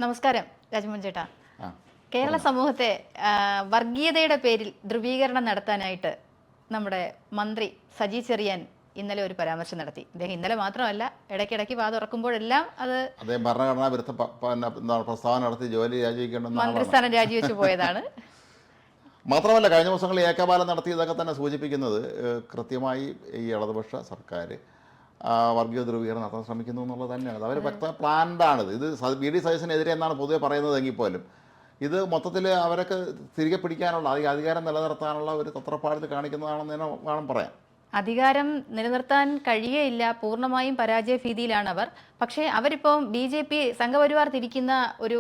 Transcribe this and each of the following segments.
നമസ്കാരം രാജ്മോഹൻ ചേട്ടാ. കേരള സമൂഹത്തെ വർഗീയതയുടെ പേരിൽ ധ്രുവീകരണം നടത്താനായിട്ട് നമ്മുടെ മന്ത്രി സജി ചെറിയാൻ ഇന്നലെ ഒരു പരാമർശം നടത്തി. അദ്ദേഹം ഇന്നലെ മാത്രമല്ല, ഇടയ്ക്കിടയ്ക്ക് വാതുറക്കുമ്പോഴെല്ലാം അത് ഭരണഘടനാ വിരുദ്ധ പ്രസ്താവന നടത്തി ജോലി രാജിവെക്കേണ്ടെന്ന് മന്ത്രിസ്ഥാനം രാജിവെച്ചു പോയതാണ്. മാത്രമല്ല, കഴിഞ്ഞ ദിവസങ്ങളിൽ ഏകപാലം നടത്തി ഇതൊക്കെ തന്നെ സൂചിപ്പിക്കുന്നത് കൃത്യമായി ഈ ഇടതുപക്ഷ സർക്കാർ വർഗീയ ധ്രുവീകരണം നടത്താൻ ശ്രമിക്കുന്നു എന്നുള്ളത് തന്നെയാണ്. അവർ വ്യക്തമായ പ്ലാൻഡാണിത്. ഇത് വി ഡി സതീശനെതിരെ എന്നാണ് പൊതുവെ പറയുന്നതെങ്കിൽ പോലും ഇത് മൊത്തത്തിൽ അവരൊക്കെ തിരികെ പിടിക്കാനുള്ള അധികാരം നിലനിർത്താനുള്ള ഒരു തത്രപ്പാടിൽ കാണിക്കുന്നതാണെന്ന് തന്നെ വേണം പറയാൻ. അധികാരം നിലനിർത്താൻ കഴിയുകയില്ല, പൂർണ്ണമായും പരാജയ ഭീതിയിലാണ് അവർ. പക്ഷേ അവരിപ്പം BJP സംഘപരിവാർ തിരിക്കുന്ന ഒരു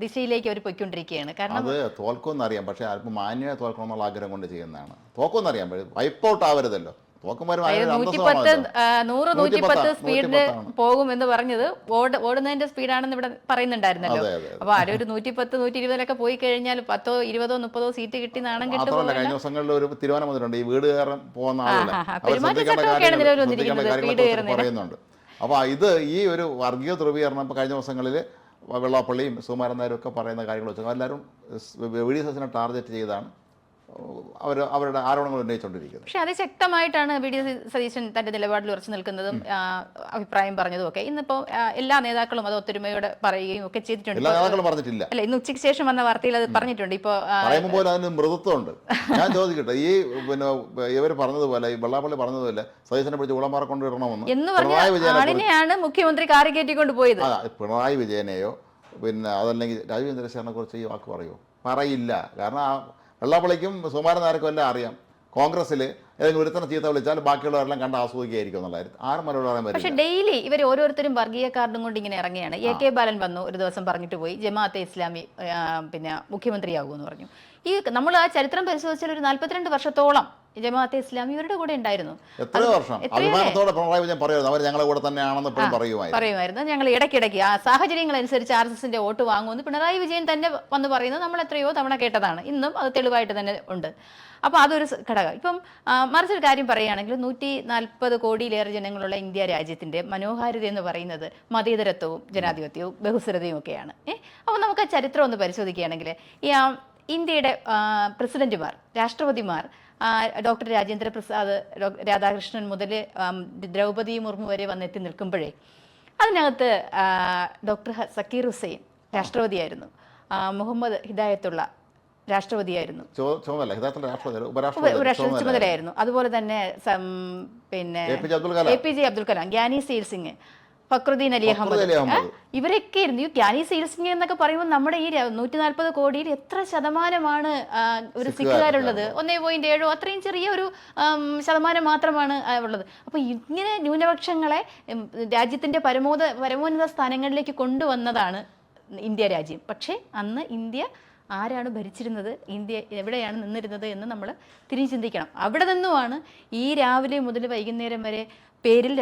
ദിശയിലേക്ക് അവർ പൊയ്ക്കൊണ്ടിരിക്കുകയാണ്. കാരണം അത് തോൽക്കുമെന്നറിയാം, പക്ഷേ അല്പം മാന്യമായി തോൽക്കണം എന്നുള്ള ആഗ്രഹം കൊണ്ട് ചെയ്യുന്നതാണ്. തോക്കുമെന്നറിയാം, വൈപ്പ് ഔട്ട് ആവരുതല്ലോ. 100-110 സ്പീഡില് പോകും എന്ന് പറഞ്ഞത് ഓടുന്നതിന്റെ സ്പീഡാണെന്ന് ഇവിടെ പറയുന്നുണ്ടായിരുന്നല്ലോ. അപ്പൊ ആരൊരു 110-120 പോയി കഴിഞ്ഞാൽ 10, 20, 30 സീറ്റ് കിട്ടി നാണം കിട്ടും. കഴിഞ്ഞ ദിവസങ്ങളിൽ ഒരു തീരുമാനം വന്നിട്ടുണ്ട്, ഈ വീട് കയറാൻ പോകുന്ന പറയുന്നുണ്ട്. അപ്പൊ ഇത് ഈ ഒരു വർഗീയ ധ്രുവീകരണം ഇപ്പൊ കഴിഞ്ഞ ദിവസങ്ങളിൽ വെള്ളാപ്പള്ളിയും സുകുമാരൻ നായരും ഒക്കെ പറയുന്ന കാര്യങ്ങൾ വെച്ചാൽ എല്ലാവരും വി ഡി സതീശനെ ടാർഗറ്റ് ചെയ്താണ് അവരുടെ ആരോപണങ്ങൾ ഉന്നയിച്ചുകൊണ്ടിരിക്കുന്നത്. പക്ഷെ അതിശക്തമായിട്ടാണ് വി ഡി സതീശൻ തന്റെ നിലപാടിൽ ഉറച്ചു നിൽക്കുന്നതും അഭിപ്രായം പറഞ്ഞതും ഒക്കെ. ഇന്നിപ്പോ എല്ലാ നേതാക്കളും അത് ഒത്തൊരുമയോടെ പറയുകയും ഒക്കെ ചെയ്തിട്ടുണ്ട്. എല്ലാ നേതാക്കളും പറഞ്ഞിട്ടില്ല. അല്ല, ഇന്ന് ഉച്ചയ്ക്ക് ശേഷം വന്ന വാർത്തയിൽ അത് പറഞ്ഞിട്ടുണ്ട്. ഇപ്പൊ പറയുമ്പോൾ അതിന് മൃദുത്വമുണ്ട്. ഞാൻ ചോദിക്കട്ടെ, ഈ ഇവർ പറഞ്ഞതുപോലെ, ഈ വെള്ളാപ്പള്ളി പറഞ്ഞതുപോലെ സതീശനെ പിടിച്ച് ഉളമാറെ കൊണ്ടിടണമെന്ന് എന്ന് പറഞ്ഞ ആളിനെയാണ് മുഖ്യമന്ത്രി കാറി കയറ്റിക്കൊണ്ട് പോയത്. പിണറായി വിജയനെയോ അതല്ലെങ്കിൽ രാജീവ് ചന്ദ്രശേഖരനെ കുറിച്ച് ഈ വാക്ക് പറയുമോ? പറയില്ല. കാരണം വെള്ളാപ്പള്ളിക്കും സുകുമാരൻ നായർക്കും എല്ലാം അറിയാം, കോൺഗ്രസ്സിൽ ഏതെങ്കിലും ഒരുത്തന്നെ ചീത്ത വിളിച്ചാൽ ബാക്കിയുള്ളവരെല്ലാം കണ്ട് ആസ്വദിക്കുകയായിരിക്കും എന്നുള്ളതായിരുന്നു. ആരും മറുപടി പറയാൻ പറ്റില്ല. പക്ഷേ ഡെയിലി ഇവർ ഓരോരുത്തരും വർഗീയ കാർഡും കൊണ്ട് ഇങ്ങനെ ഇറങ്ങിയാണ്. AK ബാലൻ വന്നു, ഒരു ദിവസം പറഞ്ഞിട്ട് പോയി ജമാഅത്തെ ഇസ്ലാമി പിന്നെ മുഖ്യമന്ത്രിയാകുമെന്ന് പറഞ്ഞു. ഈ നമ്മൾ ആ ചരിത്രം പരിശോധിച്ചാൽ ഒരു 42 വർഷത്തോളം ജമാഅത്തെ ഇസ്ലാമി ഇവരുടെ കൂടെ ഉണ്ടായിരുന്നു. എത്രയോ വർഷം അഭിമാനത്തോടെ പിണറായി വിജയൻ പറയുമായിരുന്നു, അവർ ഞങ്ങളുടെ കൂടെ തന്നെയാണെന്ന് പറയുമായിരുന്നു. ഞങ്ങൾ ഇടയ്ക്കിടയ്ക്ക് ആ സാഹചര്യങ്ങൾ അനുസരിച്ച് RSSന്റെ വോട്ട് വാങ്ങുമെന്ന് പിണറായി വിജയൻ തന്നെ വന്ന് പറയുന്നത് നമ്മൾ എത്രയോ തവണ കേട്ടതാണ്. ഇന്നും അത് തെളിവായിട്ട് തന്നെ ഉണ്ട്. അപ്പോൾ അതൊരു ഘടകം. ഇപ്പം മറിച്ചൊരു കാര്യം പറയുകയാണെങ്കിൽ 140 കോടിയിലേറെ ജനങ്ങളുള്ള ഇന്ത്യ രാജ്യത്തിൻ്റെ മനോഹാരിത എന്ന് പറയുന്നത് മതേതരത്വവും ജനാധിപത്യവും ബഹുസ്വരതയും ഒക്കെയാണ്. അപ്പോൾ നമുക്ക് ആ ചരിത്രം ഒന്ന് പരിശോധിക്കുകയാണെങ്കിൽ ഈ ഇന്ത്യയുടെ പ്രസിഡന്റുമാർ, രാഷ്ട്രപതിമാർ, ഡോക്ടർ രാജേന്ദ്ര പ്രസാദ്, രാധാകൃഷ്ണൻ മുതൽ ദ്രൗപദി മുർമു വരെ വന്നെത്തി നിൽക്കുമ്പോഴേ അതിനകത്ത് ഡോക്ടർ സക്കീർ ഹുസൈൻ രാഷ്ട്രപതിയായിരുന്നു, മുഹമ്മദ് ഹിദായത്തുള്ള രാഷ്ട്രപതിയായിരുന്നു, ചുമതലയായിരുന്നു. അതുപോലെ തന്നെ പിന്നെ APJ അബ്ദുൽ കലാം, ഗ്യാനി സെയിൽ സിംഗ്, ഫക്രുദ്ദീൻ അലി അഹമ്മദ്, ഇവരൊക്കെ ആയിരുന്നു. ഈ ഗ്യാനി സെയിൽ സിംഗ് എന്നൊക്കെ പറയുമ്പോൾ നമ്മുടെ ഈ 140 കോടിയിൽ എത്ര ശതമാനമാണ് ഒരു സിഖുകാരുള്ളത്? 1.7 അത്രയും ചെറിയ ഒരു ശതമാനം മാത്രമാണ് ഉള്ളത്. അപ്പോൾ ഇങ്ങനെ ന്യൂനപക്ഷങ്ങളെ രാജ്യത്തിൻ്റെ പരമോന്നത സ്ഥാനങ്ങളിലേക്ക് കൊണ്ടുവന്നതാണ് ഇന്ത്യ രാജ്യം. പക്ഷേ അന്ന് ഇന്ത്യ ആരാണ് ഭരിച്ചിരുന്നത്, ഇന്ത്യ എവിടെയാണ് നിന്നിരുന്നത് എന്ന് നമ്മൾ തിരിഞ്ഞ് ചിന്തിക്കണം. അവിടെ നിന്നുമാണ് ഈ രാവിലെ മുതൽ വൈകുന്നേരം വരെ പേരിൽ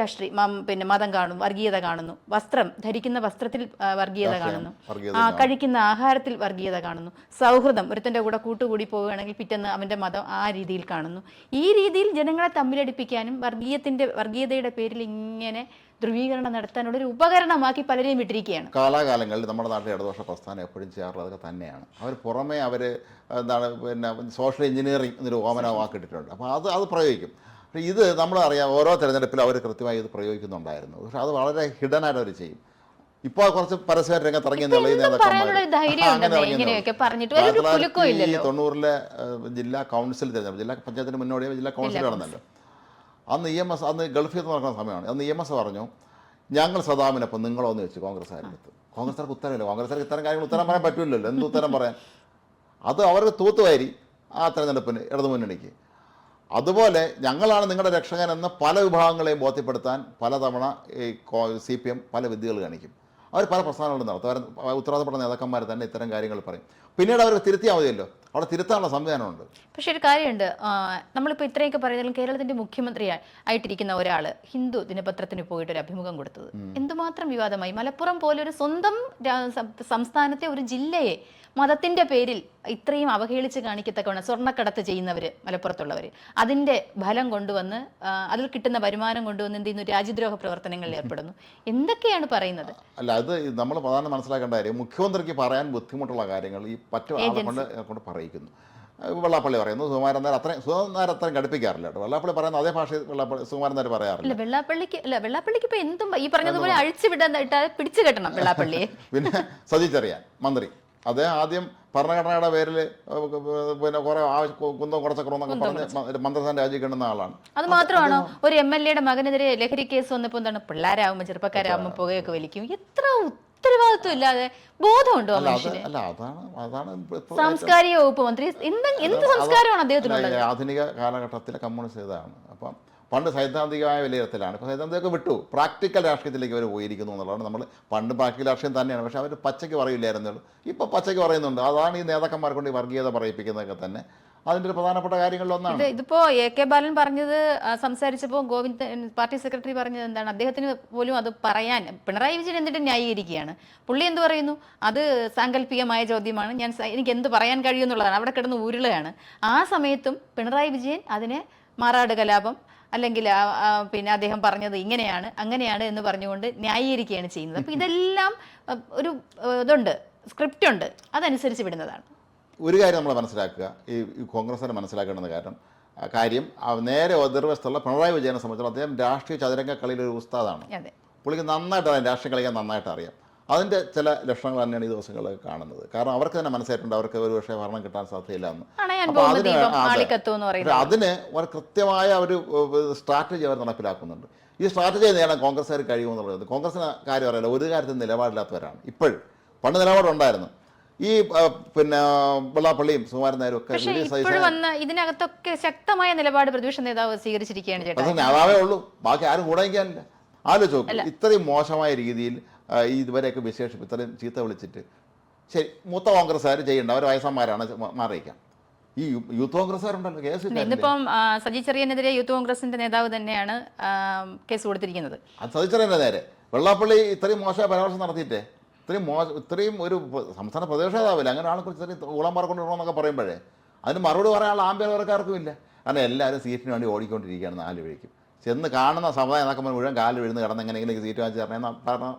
പിന്നെ മതം കാണും, വർഗീയത കാണുന്നു, ധരിക്കുന്ന വസ്ത്രത്തിൽ വർഗീയത കാണുന്നു, കഴിക്കുന്ന ആഹാരത്തിൽ വർഗീയത കാണുന്നു, സൗഹൃദം, ഒരുത്തൻ്റെ കൂടെ കൂട്ടുകൂടി പോവുകയാണെങ്കിൽ പിറ്റേന്ന് അവൻ്റെ മതം ആ രീതിയിൽ കാണുന്നു. ഈ രീതിയിൽ ജനങ്ങളെ തമ്മിലടിപ്പിക്കാനും വർഗീയതയുടെ പേരിൽ ഇങ്ങനെ ധ്രുവീകരണം നടത്താനുള്ളൊരു ഉപകരണമാക്കി പലരെയും വിട്ടിരിക്കുകയാണ്. കാലാകാലങ്ങളിൽ നമ്മുടെ നാട്ടിലെ ഇടതുപക്ഷ പ്രസ്ഥാനം എപ്പോഴും ചെയ്യാറുള്ളതൊക്കെ തന്നെയാണ്. അവർ പുറമേ എന്താണ് പിന്നെ സോഷ്യൽ എഞ്ചിനീയറിംഗ് എന്നൊരു ഓമന വാക്കിട്ടിട്ടുണ്ട്. അപ്പോൾ അത് പ്രയോഗിക്കും. പക്ഷേ ഇത് നമ്മളറിയാം, ഓരോ തെരഞ്ഞെടുപ്പിലും അവർ കൃത്യമായി ഇത് പ്രയോഗിക്കുന്നുണ്ടായിരുന്നു. പക്ഷെ അത് വളരെ ഹിഡനായിട്ട് അവർ ചെയ്യും. ഇപ്പോൾ കുറച്ച് പരസ്യ രംഗത്ത് ഇറങ്ങി 90-ലെ ജില്ലാ കൗൺസിൽ തെരഞ്ഞെടുപ്പ്, ജില്ലാ പഞ്ചായത്തിന് മുന്നോടിയോ ജില്ലാ കൗൺസിൽ നടന്നല്ലോ. അന്ന് അന്ന് ഗൾഫിൽ നിന്ന് നടക്കുന്ന സമയമാണ്. അന്ന് EMS പറഞ്ഞു, ഞങ്ങൾ സദാമിനൊപ്പം നിങ്ങളോന്ന് വെച്ച് കോൺഗ്രസ്സുകാരെടുത്ത്. കോൺഗ്രസ്സുകാർക്ക് ഉത്തരവില്ല. കോൺഗ്രസ്സുകാർക്ക് ഇത്തരം കാര്യങ്ങൾ ഉത്തരം പറയാൻ പറ്റില്ലല്ലോ. എന്ത് ഉത്തരം പറയാൻ? അത് അവർക്ക് തൂത്തുവാരി ആ തെരഞ്ഞെടുപ്പിന് ഇടതുമുന്നണിക്ക്. അതുപോലെ ഞങ്ങളാണ് നിങ്ങളുടെ രക്ഷകൻ എന്ന പല വിഭാഗങ്ങളെയും ബോധ്യപ്പെടുത്താൻ പലതവണ ഈ CPM പല വിദ്യകൾ കാണിക്കും. അവർ പല പ്രസ്ഥാനങ്ങളും നടത്തും. ഉത്തരവാദപ്പെട്ട നേതാക്കന്മാർ തന്നെ ഇത്തരം കാര്യങ്ങൾ പറയും. പിന്നീട് അവർ തിരുത്തിയാൽ മതിയല്ലോ. അവിടെ തിരുത്താനുള്ള സംവിധാനമുണ്ട്. പക്ഷെ ഒരു കാര്യമുണ്ട്, നമ്മളിപ്പോൾ ഇത്രയൊക്കെ പറയുന്നതിലും കേരളത്തിന്റെ മുഖ്യമന്ത്രി ആയിട്ടിരിക്കുന്ന ഒരാൾ ഹിന്ദു ദിനപത്രത്തിന് പോയിട്ട് ഒരു അഭിമുഖം കൊടുത്തത് എന്തുമാത്രം വിവാദമായി. മലപ്പുറം പോലെ ഒരു സ്വന്തം സംസ്ഥാനത്തെ ഒരു ജില്ലയെ മതത്തിന്റെ പേരിൽ ഇത്രയും അവഹേളിച്ച് കാണിക്കത്തക്കവണ്ണം സ്വർണ്ണക്കടത്ത് ചെയ്യുന്നവർ മലപ്പുറത്തുള്ളവർ അതിന്റെ ഫലം കൊണ്ടുവന്ന് അതിൽ കിട്ടുന്ന വരുമാനം കൊണ്ടുവന്ന് എന്ത് ചെയ്യുന്നു, രാജ്യദ്രോഹ പ്രവർത്തനങ്ങളിൽ ഏർപ്പെടുന്നു. എന്തൊക്കെയാണ് പറയുന്നത്? അല്ല, അത് നമ്മൾ പ്രധാനം മനസ്സിലാക്കേണ്ട കാര്യം, മുഖ്യമന്ത്രിക്ക് പറയാൻ ബുദ്ധിമുട്ടുള്ള കാര്യങ്ങൾ ഈ ആളെ കൊണ്ട് പറയിക്കുന്നു. വെള്ളാപ്പള്ളി പറയുന്നു, സുകുമാരൻ നായർ അത്രയും ഘടിപ്പിക്കാറില്ല കേട്ടോ. വെള്ളാപ്പള്ളി പറയുന്ന അതേ ഭാഷയിൽ സുകുമാരൻ നായർ പറയാറില്ല. വെള്ളാപ്പള്ളിക്ക് ഇപ്പൊ എന്തും ഈ പറഞ്ഞതുപോലെ അഴിച്ചു വിടാൻ പിടിച്ചു കെട്ടണം വെള്ളാപ്പള്ളിയെ. പിന്നെ സജി ചെറിയാൻ മന്ത്രി, അദ്ദേഹം ആദ്യം ഭരണഘടനയുടെ പേരിൽ പിന്നെ കുറെ കുന്തം കുറച്ചക്രമെന്നൊക്കെ പറഞ്ഞ് മന്ത്രിസ്ഥാനം രാജിക്കേണ്ടുന്ന ആളാണ്. അത് മാത്രമാണോ, ഒരു MLA-യുടെ മകനെതിരെ ലഹരി കേസ് വന്നപ്പോൾ എന്താണ്, പിള്ളേരാകുമ്പോൾ ചെറുപ്പക്കാരാകുമ്പോൾ പുകയൊക്കെ വലിക്കും. എത്ര ഉത്തരവാദിത്വം ഇല്ലാതെ ബോധമുണ്ടോ മനുഷ്യന്? സാംസ്കാരിക വകുപ്പ് മന്ത്രി എന്ത് സംസ്കാരമാണ് അദ്ദേഹത്തിനുള്ളത്? ആധുനിക കാലഘട്ടത്തിലെ കമ്മ്യൂണിസ്റ്റ് ഇതാണ്. അപ്പം പണ്ട് സൈദ്ധാന്തികമായ വിലയിരുത്തലാണ്, ഇപ്പോൾ സൈദ്ധാന്തികമൊക്കെ വിട്ടു, പ്രാക്ടിക്കൽ രാഷ്ട്രീയത്തിലേക്ക് അവർ പോയിരിക്കുന്നു എന്നുള്ളതാണ്. നമ്മൾ പണ്ട് പ്രാക്ടിക്കൽ രാഷ്ട്രീയം തന്നെയാണ്, പക്ഷേ അവർ പച്ചയ്ക്ക് പറയില്ലായിരുന്നുള്ളൂ. ഇപ്പോൾ പച്ചയ്ക്ക് പറയുന്നുണ്ട്. അതാണ് ഈ നേതാക്കന്മാരെ കൊണ്ട് ഈ വർഗീയത പറയിപ്പിക്കുന്നതൊക്കെ തന്നെ അതിൻ്റെ ഒരു പ്രധാനപ്പെട്ട കാര്യങ്ങളിലൊന്നാണ്. ഇതിപ്പോ AK ബാലൻ പറഞ്ഞത് സംസാരിച്ചപ്പോൾ പാർട്ടി സെക്രട്ടറി പറഞ്ഞത് എന്താണ്, അദ്ദേഹത്തിന് പോലും അത് പറയാൻ പിണറായി വിജയൻ എന്നിട്ട് ന്യായീകരിക്കുകയാണ്. പുള്ളി എന്ത് പറയുന്നു, അത് സാങ്കല്പികമായ ചോദ്യമാണ്, എനിക്ക് എന്ത് പറയാൻ കഴിയുമെന്നുള്ളതാണ്, അവിടെ കിടന്ന് ഉരുളയാണ്. ആ സമയത്തും പിണറായി വിജയൻ അതിനെ മാറാട് കലാപം അല്ലെങ്കിൽ പിന്നെ അദ്ദേഹം പറഞ്ഞത് ഇങ്ങനെയാണ് അങ്ങനെയാണ് എന്ന് പറഞ്ഞുകൊണ്ട് ന്യായീകരിക്കുകയാണ് ചെയ്യുന്നത്. അപ്പോൾ ഇതെല്ലാം ഒരു ഇതുണ്ട്, സ്ക്രിപ്റ്റ് ഉണ്ട്, അതനുസരിച്ച് വിടുന്നതാണ്. ഒരു കാര്യം നമ്മൾ മനസ്സിലാക്കുക, ഈ കോൺഗ്രസ്സിനെ മനസ്സിലാക്കേണ്ടുന്ന കാര്യം നേരെ എതിർവശത്തുള്ള പിണറായി വിജയനെ സംബന്ധിച്ചിടത്തോളം അദ്ദേഹം രാഷ്ട്രീയ ചതുരംഗ കളിയിലൊരു ഉസ്താദാണ്. പുള്ളിക്ക് നന്നായിട്ട് അറിയാം, രാഷ്ട്രീയം കളിക്കാൻ നന്നായിട്ട് അറിയാം. അതിൻ്റെ ചില ലക്ഷണങ്ങൾ തന്നെയാണ് ഈ ദിവസങ്ങളിൽ കാണുന്നത്. കാരണം അവർക്ക് തന്നെ മനസ്സിലായിട്ടുണ്ട് അവർക്ക് ഒരു പക്ഷേ ഭരണം കിട്ടാൻ സാധ്യതയില്ല എന്ന്. അപ്പോൾ അതിന് ഒരു കൃത്യമായ ഒരു സ്ട്രാറ്റജി അവർ നടപ്പിലാക്കുന്നുണ്ട്. ഈ സ്ട്രാറ്റജി നേടാൻ കോൺഗ്രസ്സുകാർ കഴിയുമെന്നുള്ളത് കോൺഗ്രസിന് കാര്യം അറിയില്ല, ഒരു കാര്യത്തിൽ നിലപാടില്ലാത്തവരാണ്. പണ്ട് നിലപാടുണ്ടായിരുന്നു. ഈ പിന്നെ വെള്ളാപ്പള്ളിയും സുകുമാരൻ നായരും ഒക്കെ ഇതിനകത്തൊക്കെ ശക്തമായ നിലപാട് പ്രതിപക്ഷ നേതാവ് സ്വീകരിച്ചിരിക്കുകയാണ്. നേതാവേ ഉള്ളൂ, ബാക്കി ആരും കൂടെ നിൽക്കാനില്ല. ആലോചിച്ച് നോക്കും, ഇത്രയും മോശമായ രീതിയിൽ ഇതുവരെയൊക്കെ വിശേഷിപ്പ് ഇത്രയും ചീത്ത വിളിച്ചിട്ട് ശരി മൂത്ത കോൺഗ്രസ്സുകാർ ചെയ്യേണ്ട, അവർ വയസ്സന്മാരാണ്, മാറിയിക്കാം. ഈ യൂത്ത് കോൺഗ്രസ്സുകാരുണ്ടല്ലോ കേസ്. ഇന്നിപ്പം സജി ചെറിയനെതിരെ യൂത്ത് കോൺഗ്രസിന്റെ നേതാവ് തന്നെയാണ് കേസ് കൊടുത്തിരിക്കുന്നത്. അത് സജി ചെറിയൻ്റെ നേരെ വെള്ളാപ്പള്ളി ഇത്രയും മോശമായ പരാമർശം നടത്തിയിട്ടേ ഇത്രയും ഒരു സംസ്ഥാന പ്രതിപക്ഷ നേതാവില്ല, അങ്ങനെ ആളെക്കുറിച്ച് ഇത്രയും ഊളന്മാർ കൊണ്ടുവരണമെന്നൊക്കെ പറയുമ്പോഴേ അതിന് മറുപടി പറയാനുള്ള ആംബിയർക്കാർക്കും ഇല്ല. കാരണം എല്ലാവരും സീറ്റിന് വേണ്ടി ഓടിക്കൊണ്ടിരിക്കുകയാണ്. 4 വഴിക്കും ചെന്ന് കാണുന്ന സമുദായം എന്നൊക്കെ മുഴുവൻ കാല് വിഴുന്ന് കിടന്ന് എങ്ങനെയെങ്കിലും സീറ്റ് വാങ്ങിച്ച്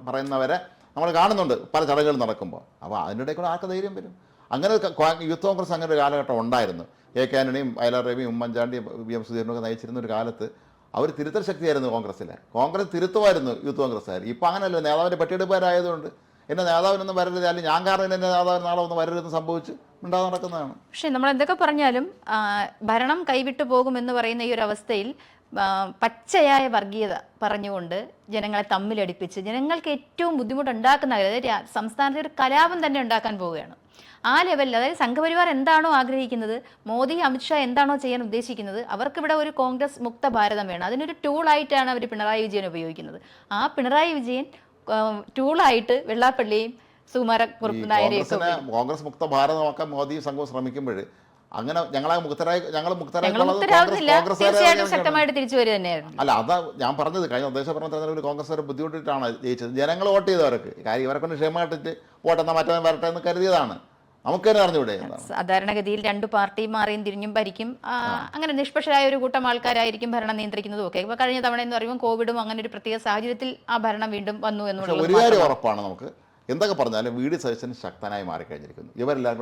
പറയുന്നവരെ നമ്മൾ കാണുന്നുണ്ട് പല ചടങ്ങുകൾ നടക്കുമ്പോൾ. അപ്പോൾ അതിൻ്റെ കൂടെ ആർക്ക് ധൈര്യം വരും? അങ്ങനെ യൂത്ത് കോൺഗ്രസ് അങ്ങനെ ഒരു കാലഘട്ടം ഉണ്ടായിരുന്നു. AK ആന്റണിയും വയലാർ രവിയും ഉമ്മൻചാണ്ടിയും VM സുധീരനൊക്കെ നയിച്ചിരുന്ന ഒരു കാലത്ത് അവർ തിരുത്തൽ ശക്തിയായിരുന്നു കോൺഗ്രസ്സിലെ. കോൺഗ്രസ് തിരുത്തുമായിരുന്നു യൂത്ത് കോൺഗ്രസ്സുകാർ. ഇപ്പോൾ അങ്ങനെയല്ല, നേതാവിൻ്റെ പെട്ടിയെടുപ്പാരായതുകൊണ്ട് എൻ്റെ നേതാവിനൊന്നും വരരുത്, അല്ലെങ്കിൽ ഞാൻ കാരണം എൻ്റെ നേതാവിന് നാളെ ഒന്നും വരരുതെന്ന് സംഭവിച്ച് ഉണ്ടാകാൻ നടക്കുന്നതാണ്. പക്ഷേ നമ്മൾ എന്തൊക്കെ പറഞ്ഞാലും ഭരണം കൈവിട്ടു പോകുമെന്ന് പറയുന്ന ഈ ഒരു അവസ്ഥയിൽ പച്ചയായ വർഗീയത പറഞ്ഞുകൊണ്ട് ജനങ്ങളെ തമ്മിലടിപ്പിച്ച് ജനങ്ങൾക്ക് ഏറ്റവും ബുദ്ധിമുട്ടുണ്ടാക്കുന്ന, അതായത് സംസ്ഥാനത്തെ ഒരു കലാപം തന്നെ ഉണ്ടാക്കാൻ പോവുകയാണ്. ആ ലെവലിൽ, അതായത് സംഘപരിവാർ എന്താണോ ആഗ്രഹിക്കുന്നത്, മോദി അമിത്ഷാ എന്താണോ ചെയ്യാൻ ഉദ്ദേശിക്കുന്നത്, അവർക്കിവിടെ ഒരു കോൺഗ്രസ് മുക്ത ഭാരതം വേണം. അതിനൊരു ടൂളായിട്ടാണ് അവർ പിണറായി വിജയൻ ഉപയോഗിക്കുന്നത്. ആ പിണറായി വിജയൻ ടൂളായിട്ട് വെള്ളാപ്പള്ളിയും സുകുമാരക്കുറുപ്പ് നായരെയും കോൺഗ്രസ് മുക്ത ഭാരതമാക്കാൻ മോദി സംഘം ശ്രമിക്കുമ്പോൾ അങ്ങനെ ശക്തമായിട്ട് തിരിച്ചു വരിക തന്നെയായിരുന്നു. അല്ല, അതാ ഞാൻ പറഞ്ഞത്. കഴിഞ്ഞ ഉദ്ദേശപരമായ തെരഞ്ഞെടുപ്പിൽ കോൺഗ്രസ് വരെ ബുദ്ധിമുട്ടിട്ടാണ് ജയിച്ചത്. ജനങ്ങൾ വോട്ട് ചെയ്തവർക്ക് കാര്യം ഇവരെ കൊണ്ട് ക്ഷേമമായിട്ടിട്ട് വോട്ടെന്നാൽ മറ്റേ വരട്ടെ എന്ന് കരുതിയതാണ്. നമുക്ക് തന്നെ അറിഞ്ഞൂടെ? സാധാരണഗതിയിൽ 2 പാർട്ടി മാറിയും തിരിഞ്ഞും ഭരിക്കും. അങ്ങനെ നിഷ്പക്ഷരായ ഒരു കൂട്ടം ആൾക്കാരായിരിക്കും ഭരണം നിയന്ത്രിക്കുന്നതും ഒക്കെ. ഇപ്പൊ കഴിഞ്ഞ തവണ എന്ന് പറയുമ്പോൾ കോവിഡും അങ്ങനെ ഒരു പ്രത്യേക സാഹചര്യത്തിൽ ആ ഭരണം വീണ്ടും വന്നു എന്നുള്ളത് ഒരു കാര്യം ഉറപ്പാണ്. നമുക്ക് എന്തൊക്കെ പറഞ്ഞാലും VD സതീശൻ ശക്തനായി മാറിക്കഴിഞ്ഞിരിക്കുന്നു. ഇവരെല്ലാം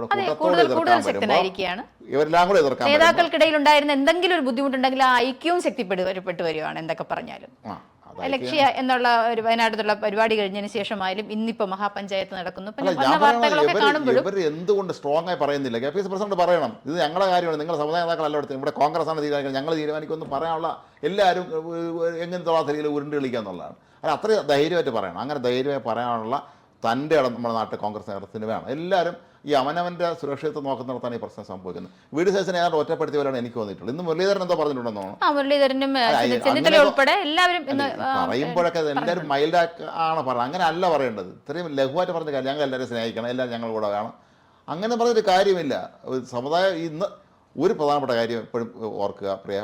കൂടെ എതിർക്കാൻ നേതാക്കൾക്കിടയിൽ ഉണ്ടായിരുന്ന എന്തെങ്കിലും ഒരു ബുദ്ധിമുട്ടുണ്ടെങ്കിൽ ആ ഐക്യവും ശക്തിപ്പെട്ടു വരികയാണ്. എന്തൊക്കെ പറഞ്ഞാലും ലക്ഷ്യ എന്നുള്ള ഒരു വയനാട്ടിലുള്ള പരിപാടി കഴിഞ്ഞതിന് ശേഷമായാലും ഇന്നിപ്പോ മഹാപഞ്ചായത്ത് നടക്കുന്നു. ഇവർ എന്തുകൊണ്ട് സ്ട്രോങ് ആയി പറയുന്നില്ല? KPCC പ്രസിഡന്റ് പറയണം, ഇത് ഞങ്ങളുടെ കാര്യമാണ്, നിങ്ങളുടെ സമുദായ നേതാക്കളല്ല എടുത്ത്, ഇവിടെ കോൺഗ്രസ് ആണ് തീരുമാനിക്കുന്നത്, ഞങ്ങൾ തീരുമാനിക്കുമെന്ന് പറയാനുള്ള എല്ലാവരും എങ്ങനത്തെ രീതിയിൽ ഉരുണ്ട് കളിക്കുക എന്നുള്ളതാണ്. അത് അത്ര ധൈര്യമായിട്ട് പറയണം. അങ്ങനെ ധൈര്യമായി പറയാനുള്ള തൻ്റെ ഇടം നമ്മുടെ നാട്ടിൽ കോൺഗ്രസ് നേതൃത്വത്തിന് വേണം. എല്ലാവരും ഈ അവനവൻ്റെ സുരക്ഷിതത്വം നോക്കുന്നിടത്താണ് ഈ പ്രശ്നം സംഭവിക്കുന്നത്. VD സതീശനെ ഏതാണ്ട് ഒറ്റപ്പെടുത്തിയവരാണ് എനിക്ക് തോന്നിയിട്ടുള്ളത്. ഇന്ന് മുരളീധരൻ എന്തോ പറഞ്ഞിട്ടുണ്ടെന്നോ പറയുമ്പോഴൊക്കെ എല്ലാവരും മൈൽഡ് ആണ് പറയുന്നത്. അങ്ങനെ അല്ല പറയേണ്ടത്. ഇത്രയും ലഘുവായിട്ട് പറഞ്ഞ കാര്യം ഞങ്ങൾ എല്ലാവരും സ്നേഹിക്കണം, എല്ലാവരും ഞങ്ങൾ കൂടെ വേണം, അങ്ങനെ പറഞ്ഞൊരു കാര്യമില്ല. സമുദായം ഇന്ന് ഒരു പ്രധാനപ്പെട്ട കാര്യം എപ്പോഴും ഓർക്കുക പ്രിയ,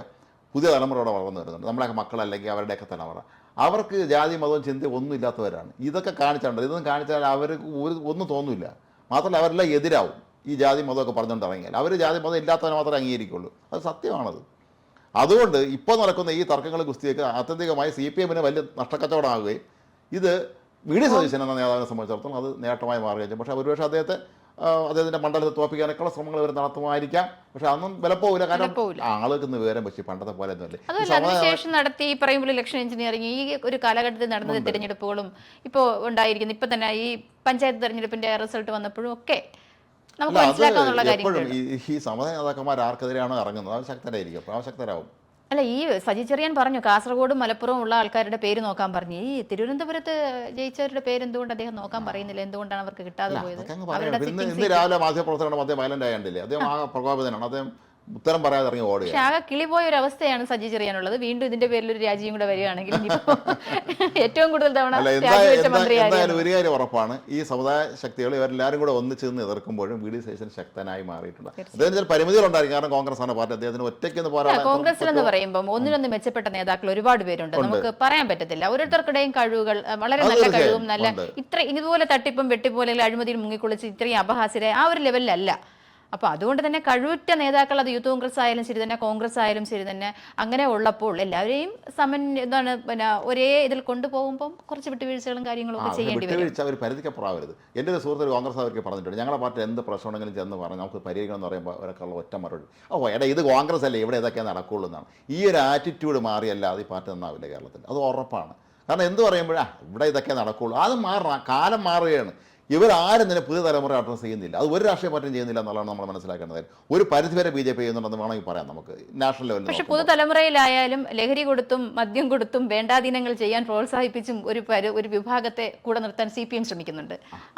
പുതിയ തലമുറയോടെ വളർന്നു വരുന്നുണ്ട്. നമ്മളെയൊക്കെ മക്കളല്ലെങ്കിൽ അവരുടെയൊക്കെ തലമുറ, അവർക്ക് ജാതി മതവും ചിന്ത ഒന്നും ഇല്ലാത്തവരാണ്. ഇതൊക്കെ കാണിച്ചാണ്ട് ഇതൊന്നും കാണിച്ചാൽ അവർക്ക് ഒന്നും തോന്നില്ല. മാത്രമല്ല അവരെല്ലാം എതിരാവും ഈ ജാതി മതമൊക്കെ പറഞ്ഞുകൊണ്ട് ഇറങ്ങിയാൽ. അവർ ജാതി മതം ഇല്ലാത്തവരെ മാത്രമേ അംഗീകരിക്കുള്ളൂ. അത് സത്യമാണത്. അതുകൊണ്ട് ഇപ്പോൾ നടക്കുന്ന ഈ തർക്കങ്ങൾ ഗുസ്തിയൊക്കെ ആത്യന്തികമായി CPM വലിയ നഷ്ടക്കച്ചവടമാകുകയും ഇത് വി ഡി സതീശൻ എന്ന നേതാവിനെ സംബന്ധിച്ചിടത്തോളം അത് നേട്ടമായി മാറുകയും ചെയ്യും. പക്ഷേ ഒരുപക്ഷെ അദ്ദേഹത്തിൻ്റെ മണ്ഡലത്തെ തോൽപ്പിക്കാനൊക്കെയുള്ള ശ്രമങ്ങൾ ഇവർ നടത്തുമായിരിക്കാം. പക്ഷെ അതൊന്നും വിലപ്പോവില്ല. കാരണം ആളുകൾക്ക് വിവരം വെച്ച് പണ്ടത്തെ പോലെ അതിനുശേഷം നടത്തി ഈ പറയുമ്പോൾ ഇലക്ഷൻ എഞ്ചിനീയറിംഗ് ഈ ഒരു കാലഘട്ടത്തിൽ നടന്ന തിരഞ്ഞെടുപ്പുകളും ഇപ്പോൾ ഉണ്ടായിരിക്കുന്നു. ഇപ്പൊ തന്നെ ഈ പഞ്ചായത്ത് തെരഞ്ഞെടുപ്പിന്റെ റിസൾട്ട് വന്നപ്പോഴും ഒക്കെ നമുക്ക് മനസ്സിലാക്കാനുള്ള കാര്യങ്ങൾ ഈ സമുദായ നേതാക്കന്മാർ ആർക്കെതിരെയാണോ ഇറങ്ങുന്നത് അവർ ശക്തരായിരിക്കും, അപ്പോൾ ശക്തരാകും. അല്ല, ഈ സജി ചെറിയാൻ പറഞ്ഞു കാസർഗോഡും മലപ്പുറവും ഉള്ള ആൾക്കാരുടെ പേര് നോക്കാൻ പറഞ്ഞു. ഈ തിരുവനന്തപുരത്ത് ജയിച്ചവരുടെ പേര് എന്തുകൊണ്ട് അദ്ദേഹം നോക്കാൻ പറയുന്നില്ല? എന്തുകൊണ്ടാണ് അവർക്ക് കിട്ടാതെ പോയത്? ഇന്ന് രാവിലെ മാധ്യമപ്രവർത്തകരുടെ അദ്ദേഹം വയലന്റ് ആയണ്ടില്ലേ, അദ്ദേഹം ആ പ്രകോപിതനാണ്. അദ്ദേഹം ഉത്തരം പറയാതെ ഇറങ്ങി ഓടുക. പക്ഷെ ആകെ കിളിപോയ ഒരു അവസ്ഥയാണ് സജി ചെറിയാനുള്ളത്. വീണ്ടും ഇതിന്റെ പേരിൽ ഒരു രാജിയും കൂടെ വരികയാണെങ്കിൽ ഏറ്റവും കൂടുതൽ തവണ എന്തായാലും ഒരു കാര്യം ഉറപ്പാണ്, ഈ സമുദായ ശക്തികൾ ഇവരെല്ലാവരും കൂടെ ഒന്നിച്ച് നിന്ന് എതിർക്കുമ്പോഴും വി ഡി സതീശൻ ശക്തനായി മാറിയിട്ടുണ്ട്. അദ്ദേഹത്തിന് ചില പരിമിതികളുണ്ടായിരിക്കും. കാരണം കോൺഗ്രസ് ആണ് പാർട്ടി, അദ്ദേഹത്തിന് ഒറ്റയ്ക്ക് പോരാടാൻ. കോൺഗ്രസിൽ എന്ന് പറയുമ്പോൾ ഒന്നിനൊന്ന് മെച്ചപ്പെട്ട നേതാക്കൾ ഒരുപാട് പേരുണ്ട്, നമുക്ക് പറയാൻ പറ്റത്തില്ല. ഓരോരുത്തർക്കിടെയും കഴിവുകൾ, വളരെ നല്ല കഴിവും നല്ല ഇതുപോലെ തട്ടിപ്പും വെട്ടിപ്പോലെ അഴിമതിയിൽ മുങ്ങിക്കുളിച്ച് ഇത്രയും അപഹാസ്യരായ ആ ഒരു ലെവലിലല്ല. അപ്പോൾ അതുകൊണ്ട് തന്നെ കഴിവുറ്റ നേതാക്കൾ, അത് യൂത്ത് കോൺഗ്രസ് ആയാലും ശരി തന്നെ കോൺഗ്രസ് ആയാലും ശരി തന്നെ, അങ്ങനെ ഉള്ളപ്പോൾ എല്ലാവരെയും പിന്നെ ഒരേ ഇതിൽ കൊണ്ടുപോകുമ്പോൾ കുറച്ച് വിട്ടുവീഴ്ചകളും കാര്യങ്ങളും ഒക്കെ ചെയ്യേണ്ടി വരും. വിട്ടുവീഴ്ച ഒരു പരിധിക്കപ്പുറമാവരുത്. എൻ്റെ ഒരു സുഹൃത്ത് കോൺഗ്രസ് അവർക്ക് പറഞ്ഞിട്ടുണ്ട്, ഞങ്ങളുടെ പാർട്ടി എന്ത് പ്രശ്നമുണ്ടെങ്കിലും ചെന്ന് പറഞ്ഞ് നമുക്ക് പരിഹരിക്കണം എന്ന് പറയുമ്പോൾ അവരൊക്കെയുള്ള ഒറ്റ മറുപടി, ഇത് കോൺഗ്രസ് അല്ലേ, ഇവിടെ ഇതൊക്കെ നടക്കുള്ളൂ എന്നാണ്. ഈ ഒരു ആറ്റിറ്റ്യൂഡ് മാറിയല്ലാതെ ഈ പാർട്ടി നന്നാവില്ല കേരളത്തിൽ, അത് ഉറപ്പാണ്. കാരണം എന്ത് പറയുമ്പോഴാണ് ഇവിടെ ഇതൊക്കെ നടക്കുള്ളൂ, അത് മാറണം. കാലം മാറുകയാണ്. ഇവരാരും തന്നെ പുതിയ തലമുറ അഡ്രസ് ചെയ്യുന്നില്ല. അത് ഒരു രാഷ്ട്രീയ പാർട്ടിയും ചെയ്യുന്നില്ല എന്നുള്ളതാണ് നമ്മൾ മനസ്സിലാക്കേണ്ടത്. ഒരു പരിധിവരെ BJP ചെയ്യുന്നുണ്ടെന്ന് വേണമെങ്കിൽ പറയാം നമുക്ക് നാഷണൽ ലെവലിൽ. പക്ഷേ പുതുതലമുറയിലായാലും ലഹരി കൊടുത്തും മദ്യം കൊടുത്തും വേണ്ടാധീനങ്ങൾ ചെയ്യാൻ പ്രോത്സാഹിപ്പിച്ചും ഒരു വിഭാഗത്തെ കൂടെ നിർത്താൻ CPM ശ്രമിക്കുന്നുണ്ട്.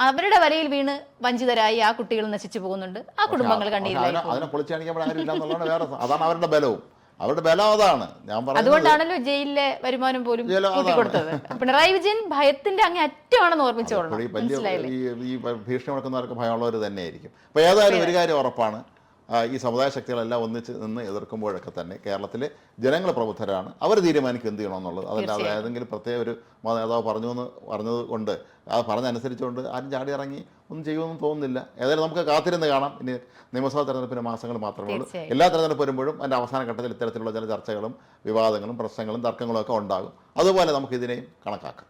അവരുടെ വലയിൽ വീണ് വഞ്ചിതരായി ആ കുട്ടികൾ നശിച്ചു പോകുന്നുണ്ട്, ആ കുടുംബങ്ങൾ കണ്ണീരിലായി. അതിനെ പൊളിച്ചണിക്കാൻ ആരും ഇല്ല എന്നുള്ളതാണ് വേറെ. അതാണ് അവരുടെ ബലവും. അവരുടെ ബലം അതാണ്. ഞാൻ പറയുന്നത് അതുകൊണ്ടാണല്ലോ ജയിലിലെ വരുമാനം പോലും കൂട്ടിക്കൊടുത്തത്. പിണറായി വിജയൻ ഭയത്തിന്റെ അങ്ങേ അറ്റമാണെന്ന് ഓർമ്മിച്ചോളണം. ഈ ഭീഷണി മുടക്കുന്നവർക്ക് ഭയമുള്ളവർ തന്നെയായിരിക്കും. അപ്പോൾ ഏതായാലും ഒരു കാര്യം ഉറപ്പാണ്, ഈ സമുദായ ശക്തികളെല്ലാം ഒന്നിച്ച് നിന്ന് എതിർക്കുമ്പോഴൊക്കെ തന്നെ കേരളത്തിലെ ജനങ്ങൾ പ്രബുദ്ധരാണ്. അവർ തീരുമാനിക്കും എന്ത് ചെയ്യണമെന്നുള്ളത്. അതല്ലാതെ ഏതെങ്കിലും പ്രത്യേക ഒരു നേതാവ് പറഞ്ഞത് കൊണ്ട് അത് പറഞ്ഞനുസരിച്ചുകൊണ്ട് ആരും ചാടി ഇറങ്ങി ഒന്നും ചെയ്യുമെന്നും തോന്നുന്നില്ല. ഏതായാലും നമുക്ക് കാത്തിരുന്ന് കാണാം. ഇനി നിയമസഭാ തെരഞ്ഞെടുപ്പിന് മാസങ്ങൾ മാത്രമേ ഉള്ളൂ. എല്ലാ തെരഞ്ഞെടുപ്പ് വരുമ്പോഴും അതിൻ്റെ അവസാന ഘട്ടത്തിൽ ഇത്തരത്തിലുള്ള ചില ചർച്ചകളും വിവാദങ്ങളും പ്രശ്നങ്ങളും തർക്കങ്ങളും ഒക്കെ ഉണ്ടാകും. അതുപോലെ നമുക്കിതിനെയും കണക്കാക്കാം.